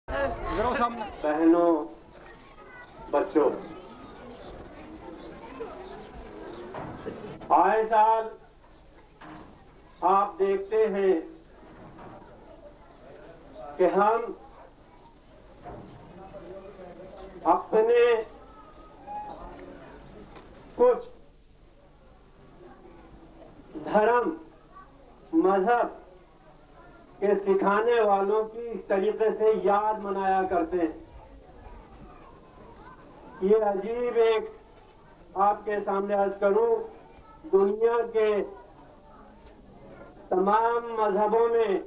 بہنوں، بچوں، آئے سال آپ دیکھتے ہیں کہ ہم اپنے کچھ دھرم مذہب کے سکھانے والوں کی اس طریقے سے یاد منایا کرتے ہیں. یہ عجیب ایک آپ کے سامنے عرض کروں، دنیا کے تمام مذہبوں میں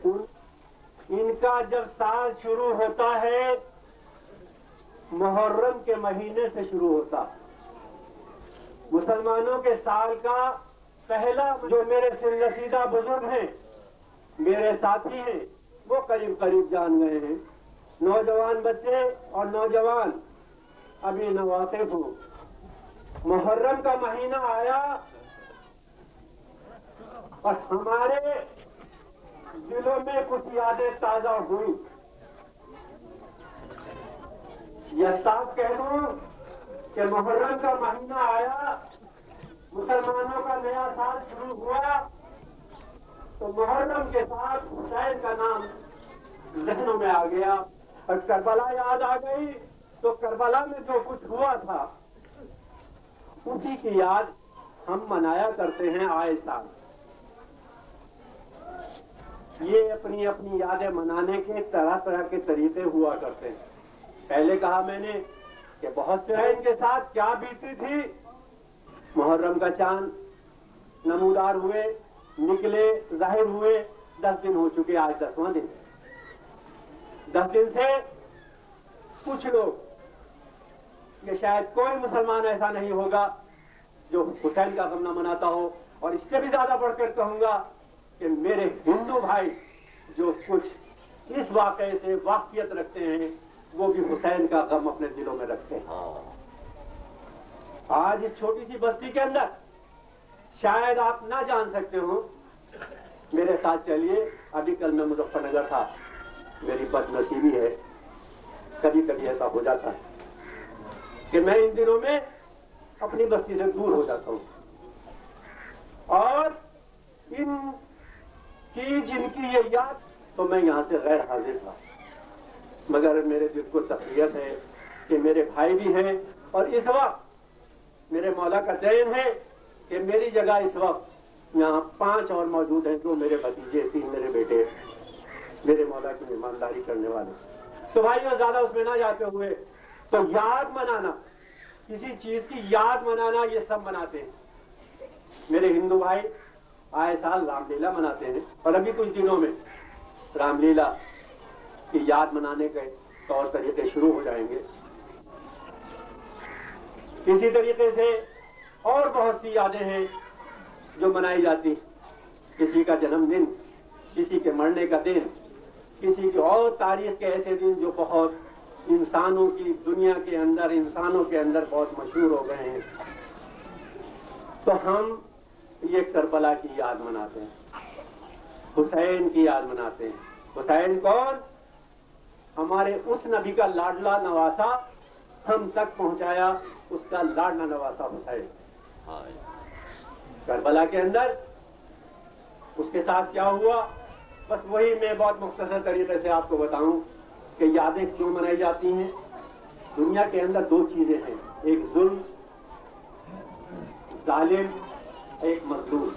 ان کا جب سال شروع ہوتا ہے محرم کے مہینے سے شروع ہوتا. مسلمانوں کے سال کا پہلا، جو میرے سنرسیدہ بزرگ ہیں، میرے ساتھی ہیں، وہ قریب قریب جان گئے ہیں. نوجوان بچے اور نوجوان ابھی نواقف ہوں. محرم کا مہینہ آیا اور ہمارے دلوں میں کچھ یادیں تازہ ہوئی. یہ صاف کہہ دوں کہ محرم کا مہینہ آیا، مسلمانوں کا نیا سال شروع ہوا تو محرم کے ساتھ حسین کا نام ذہنوں میں آ گیا اور کربلا یاد آ گئی. تو کربلا میں جو کچھ ہوا تھا اسی کی یاد ہم منایا کرتے ہیں آئے سال. یہ اپنی اپنی یادیں منانے کے طرح طرح کے طریقے ہوا کرتے ہیں. پہلے کہا میں نے کہ بہت سے ان کے ساتھ کیا بیتی تھی. محرم کا چاند نمودار ہوئے، نکلے، ظاہر ہوئے، 10 دن ہو چکے، آج 10واں دن. 10 دن سے کچھ لوگ، یہ شاید کوئی مسلمان ایسا نہیں ہوگا جو حسین کا غم نہ مناتا ہو. اور اس سے بھی زیادہ بڑھ کر کہوں گا کہ میرے ہندو بھائی جو کچھ اس واقعے سے واقفیت رکھتے ہیں وہ بھی حسین کا غم اپنے دلوں میں رکھتے ہیں. آج اس چھوٹی سی بستی کے اندر شاید آپ نہ جان سکتے ہو. میرے ساتھ چلیے. ابھی کل میں مظفر نگر تھا. میری بد نصیبی ہے، کبھی کبھی ایسا ہو جاتا ہے کہ میں ان دنوں میں اپنی بستی سے دور ہو جاتا ہوں اور ان کی جن کی یہ یاد، تو میں یہاں سے غیر حاضر تھا. مگر میرے دل کو تسلیت ہے کہ میرے بھائی بھی ہیں اور اس وقت میرے مولا کا دین ہے کہ میری جگہ اس وقت یہاں 5 اور موجود ہیں، جو میرے بھتیجے، 3 میرے بیٹے، میرے مولا کی ایمانداری کرنے والے. تو بھائیو زیادہ اس میں نہ جاتے ہوئے، تو یاد منانا، کسی چیز کی یاد منانا، یہ سب مناتے ہیں. میرے ہندو بھائی آئے سال رام لیلا مناتے ہیں اور ابھی کچھ دنوں میں رام لیلا کی یاد منانے کے طور طریقے شروع ہو جائیں گے. اسی طریقے سے اور بہت سی یادیں ہیں جو منائی جاتی. کسی کا جنم دن، کسی کے مرنے کا دن، کسی کے اور تاریخ کے ایسے دن جو بہت انسانوں کی دنیا کے اندر، انسانوں کے اندر بہت مشہور ہو گئے ہیں. تو ہم یہ کربلا کی یاد مناتے ہیں، حسین کی یاد مناتے ہیں. حسین کون؟ ہمارے اس نبی کا لاڈلا نواسا، ہم تک پہنچایا اس کا لاڈلا نواسا حسین. کربلا کے اندر اس کے ساتھ کیا ہوا، بس وہی میں بہت مختصر طریقے سے آپ کو بتاؤں کہ یادیں کیوں منائی جاتی ہیں. دنیا کے اندر 2 چیزیں ہیں، ایک ظلم، ظالم، ایک مظلوم،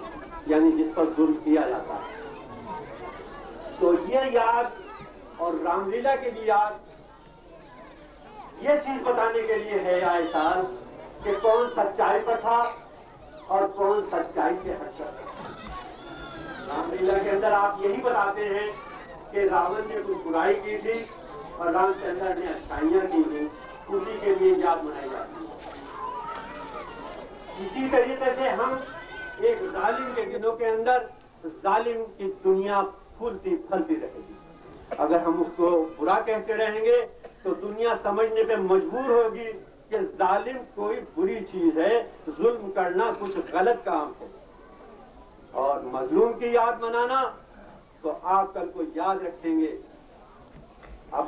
یعنی جس پر ظلم کیا جاتا ہے. تو یہ یاد اور رام لیلا کی بھی یاد یہ چیز بتانے کے لیے ہے آئے سال کہ کون سچائی پر تھا اور کون سچائی سے ہٹ کر تھا. رام لیلا کے اندر آپ یہی بتاتے ہیں کہ راون نے کچھ برائی کی تھی اور رام چندر نے اچھائیاں کی تھی، اسی کے لیے یاد منائی جاتی ہے. اسی طریقے سے ہم ایک ظالم کے دنوں کے اندر، ظالم کی دنیا پھولتی پھلتی رہے گی. اگر ہم اس کو برا کہتے رہیں گے تو دنیا سمجھنے پہ مجبور ہوگی کہ ظالم کوئی بری چیز ہے، ظلم کرنا کچھ غلط کام ہے. اور مظلوم کی یاد منانا، تو آپ کل کو یاد رکھیں گے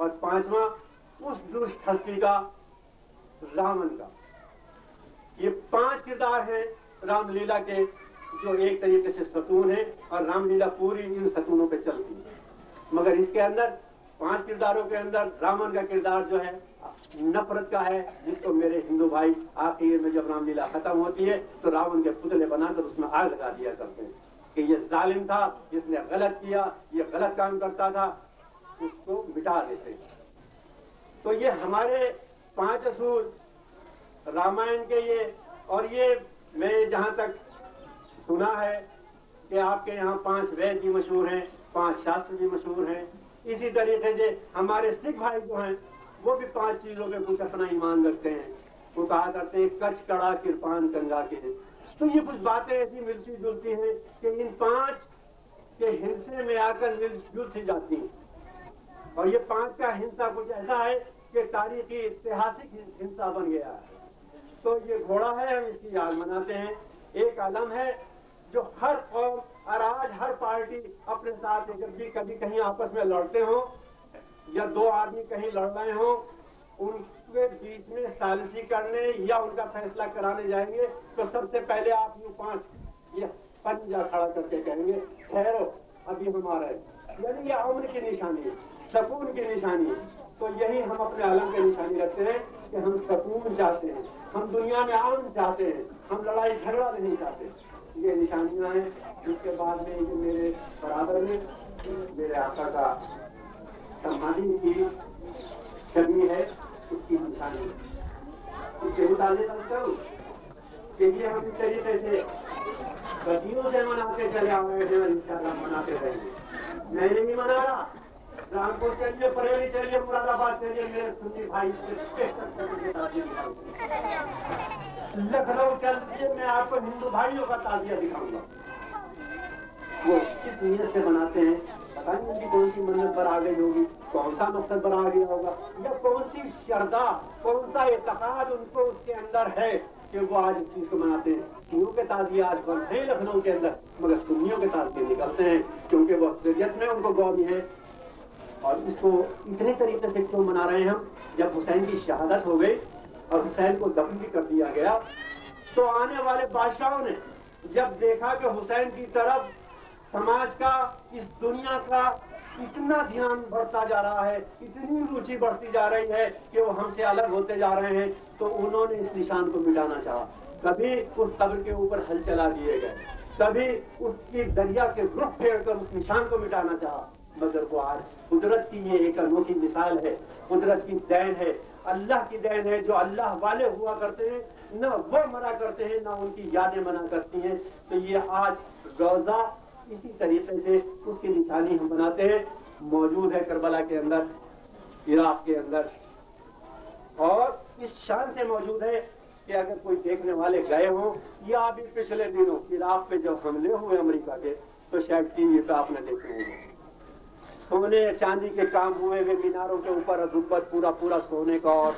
اور پانچواں اس دشت ہستی کا، راون کا۔ یہ 5 کردار ہیں رام لیلا کے جو ایک طریقے سے ستون ہیں، اور رام لیلا پوری ان ستونوں پہ چلتی ہے۔ مگر اس کے اندر 5 کرداروں کے اندر راون کا کردار جو ہے نفرت کا ہے، جس کو میرے ہندو بھائی آخر میں جب رام لیلا ختم ہوتی ہے تو راون کے پتلے بنا کر اس میں آگ لگا دیا کرتے ہیں کہ یہ ظالم تھا، جس نے غلط کیا، یہ غلط کام کرتا تھا، اس کو مٹا دیتے۔ تو یہ ہمارے 5 اصول رامائن کے یہ، اور یہ میں جہاں تک سنا ہے کہ آپ کے یہاں 5 وید بھی مشہور ہیں، 5 شاستر بھی مشہور ہیں۔ اسی طریقے سے ہمارے سکھ بھائی جو ہیں وہ بھی 5 چیزوں پہ کچھ اپنا ایمان رکھتے ہیں۔ وہ کہا کرتے ہیں کچھ کڑا کرپان گنگا کے۔ تو یہ کچھ باتیں ایسی ملتی جلتی ہیں کہ ان 5 کے ہنسے میں آ کر جل سی جاتی ہیں، اور یہ 5 کا ہنسا کچھ ایسا ہے کہ تاریخی اتہاسک ہنسا بن گیا ہے۔ تو یہ گھوڑا ہے، ہم اس کی یاد مناتے ہیں۔ ایک علم ہے جو ہر قوم اور آج ہر پارٹی اپنے ساتھ جب بھی کبھی کہیں آپس میں لڑتے ہوں یا 2 آدمی کہیں لڑ رہے ہوں، ان کے بیچ میں ثالثی کرنے یا ان کا فیصلہ کرانے جائیں گے تو سب سے پہلے آپ یوں 5 یہ پنجہ کھڑا کر کے کہیں گے ٹھہرو ابھی ہمارا ہے، یعنی یہ امن کی نشانی ہے، سکون کی نشانی ہے۔ تو یہی ہم اپنے عالم کی نشانی رکھتے ہیں کہ ہم سکون چاہتے ہیں، ہم دنیا میں امن چاہتے ہیں، ہم لڑائی جھگڑا نہیں چاہتے۔ یہ نشانیاں ہیں۔ اس کے بعد میں یہ میرے برابر میں میرے آقا کا سمادھی کی چھوی ہے، اس کی نشانی اس کے متعلق سمجھتا ہوں کہ یہ ہم اس طریقے سے صدیوں سے مناتے چلے آ رہے ہیں اور انشاءاللہ مناتے رہیں گے۔ میں نہیں منا رہا، رامپور چلیے، بریلی چلیے، مراد آباد چلیے، میرے سنی بھائی سے لکھنؤ چلیے، میں آپ کو ہندو بھائیوں کا تعزیہ دکھاؤں گا۔ وہ کس نیت سے بناتے ہیں، پتہ نہیں ان کی کون سی منت پر آ گئی ہوگی، کون سا مقصد پر آ گیا ہوگا، یا کون سی شردا، کون سا اعتقاد ان کو اس کے اندر ہے کہ وہ آج اس چیز کو مناتے ہیں۔ شیعوں کے تعزیے آج بند ہیں لکھنؤ کے اندر، مگر سنیوں کے تعزیے نکلتے ہیں کیونکہ وہ اکثریت میں ان کو گومی ہے۔ اور اس کو اتنے طریقے سے کیوں منا رہے ہیں ہم؟ جب حسین کی شہادت ہو گئی اور حسین کو دفن بھی کر دیا گیا تو آنے والے بادشاہوں نے جب دیکھا کہ حسین کی طرف سماج کا، اس دنیا کا اتنا دھیان بڑھتا جا رہا ہے، اتنی روچی بڑھتی جا رہی ہے کہ وہ ہم سے الگ ہوتے جا رہے ہیں، تو انہوں نے اس نشان کو مٹانا چاہا۔ کبھی اس قبر کے اوپر ہل چلا دیے گئے، کبھی اس کی دریا کے رخ پھیر کر اس نشان کو مٹانا چاہا، مگر وہ آج قدرت کی یہ ایک انوکھی مثال ہے، قدرت کی دین ہے، اللہ کی دین ہے۔ جو اللہ والے ہوا کرتے ہیں نہ وہ مرا کرتے ہیں، نہ ان کی یادیں منا کرتی ہیں۔ تو یہ آج روزہ اسی طریقے سے اس کی نشانی ہم بناتے ہیں، موجود ہے کربلا کے اندر، عراق کے اندر، اور اس شان سے موجود ہے کہ اگر کوئی دیکھنے والے گئے ہوں یا ابھی پچھلے دنوں عراق پہ جب حملے ہوئے امریکہ کے تو شاید ٹی وی پہ آپ نے دیکھے ہوں گے، سونے چاندی کے کام ہوئے ہوئے میناروں کے اوپر گنبد پورا پورا سونے کا، اور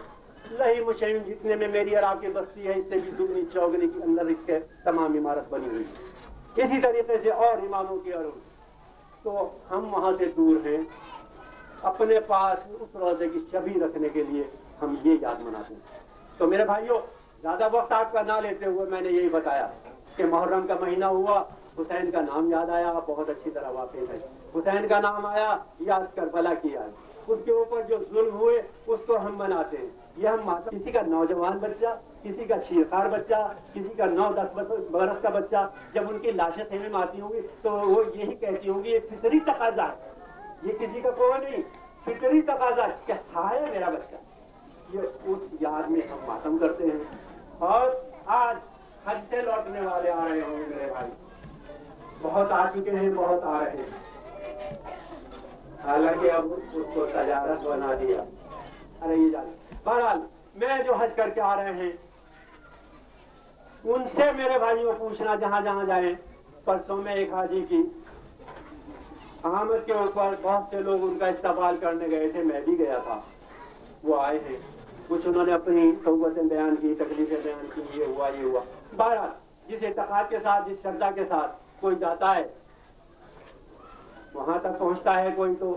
لہی مشین جتنے میں میری اور آپ کی بستی ہے اس سے بھی دگنی چوگنی کے اندر اس کے تمام عمارت بنی ہوئی ہے۔ اسی طریقے سے اور اماموں کی عروج، تو ہم وہاں سے دور ہیں، اپنے پاس اس روزے کی شبیہ رکھنے کے لیے ہم یہ یاد مناتے ہیں۔ تو میرے بھائیوں، زیادہ وقت آپ کا نہ لیتے ہوئے میں نے یہی بتایا کہ محرم کا مہینہ ہوا، حسین کا نام یاد آیا، آپ بہت اچھی طرح واقف ہے، حسین کا نام آیا، یاد کربلا کی آئی، اس کے اوپر جو ظلم ہوئے اس کو ہم مناتے ہیں۔ یہ ہم کسی کا نوجوان بچہ، کسی کا چیرخوار بچہ، کسی کا 9-10 برس کا بچہ جب ان کی لاشیں خیمے میں آتی ہوں گی تو وہ یہی کہتی ہوں گی یہ فطری تقاضا ہے، یہ کسی کا کوئی نہیں، فطری تقاضا ہے کہ ہائے میرا بچہ۔ یہ اس یاد میں ہم ماتم کرتے ہیں۔ اور آج حج سے لوٹنے والے آ رہے ہوں گے میرے بھائی، بہت آ چکے ہیں، بہت آ رہے ہیں، حالانکہ اب اس کو تجارت بنا دیا۔ ارے یہ جانے بہرحال میں جو حج کر کے آ رہے ہیں ان سے میرے بھائیوں پوچھنا جہاں جہاں جائیں۔ پرسوں میں ایک حاجی کی آمد کے اوپر بہت سے لوگ ان کا استقبال کرنے گئے تھے، میں بھی گیا تھا، وہ آئے ہیں، کچھ انہوں نے اپنی صحبتیں بیان کی، تکلیفیں بیان کی، یہ ہوا یہ ہوا۔ بہرحال جس اعتقاد کے ساتھ، جس شردا کے ساتھ کوئی جاتا ہے وہاں تک پہنچتا ہے، کوئی تو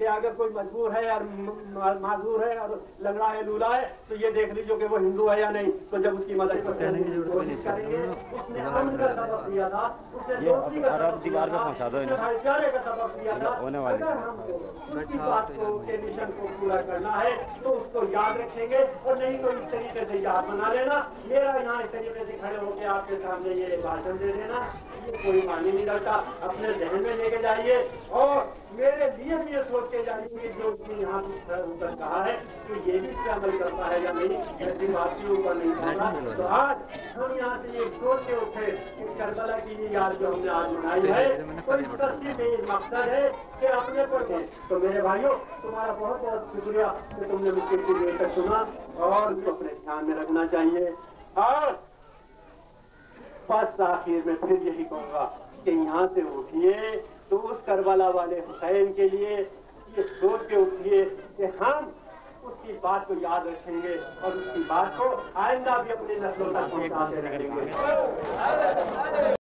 کہ اگر کوئی مجبور ہے اور معذور ہے اور لنگڑا ہے لولا ہے تو یہ دیکھ لیجیے کہ وہ ہندو ہے یا نہیں. تو جب اس کی مدد کرنے کی کوشش کریں گے, اس نے امن کا سبب دیا تھا, اس نے دوستی کا سبب دیا تھا, اس نے بھائی چارے کا سبب دیا تھا. اگر ہم کو اس کی بات کو, کے مشن کو پورا کرنا ہے تو اس کو یاد رکھیں گے, اور نہیں تو اس طریقے سے یاد بنا لینا. میرا یہاں اس طریقے سے کھڑے ہو کے آپ کے سامنے یہ بھاشن دے دینا یہ کوئی معنی نہیں رکھتا. اپنے ذہن میں لے کے جائیے اور میرے لیے بھی یہ سوچ کے جائیے کہ جو اس نے یہاں اوپر کہا ہے کہ یہ بھی اس پہ عمل کرتا ہے یا نہیں. ایسی بات کے اوپر نہیں کرتا. تو آج ہم یہاں سے یہ سوچ کے اٹھے کہ کربلا کی یہ یاد جو ہم نے آج منائی ہے تو اس کا صرف یہ مقصد ہے کہ اپنے پر دیں. تو میرے بھائیوں تمہارا بہت بہت شکریہ کہ تم نے مجھ سے دیر تک سنا, اور اس کو اپنے دھیان میں رکھنا چاہیے. اور بس آخر میں پھر یہی کہوں گا کہ یہاں سے اٹھیے تو اس کربلا والے حسین کے لیے یہ سوچ کے اٹھیے کہ ہم اس کی بات کو یاد رکھیں گے اور اس کی بات کو آئندہ بھی اپنی نسلوں تک پہنچاتے رہیں گے.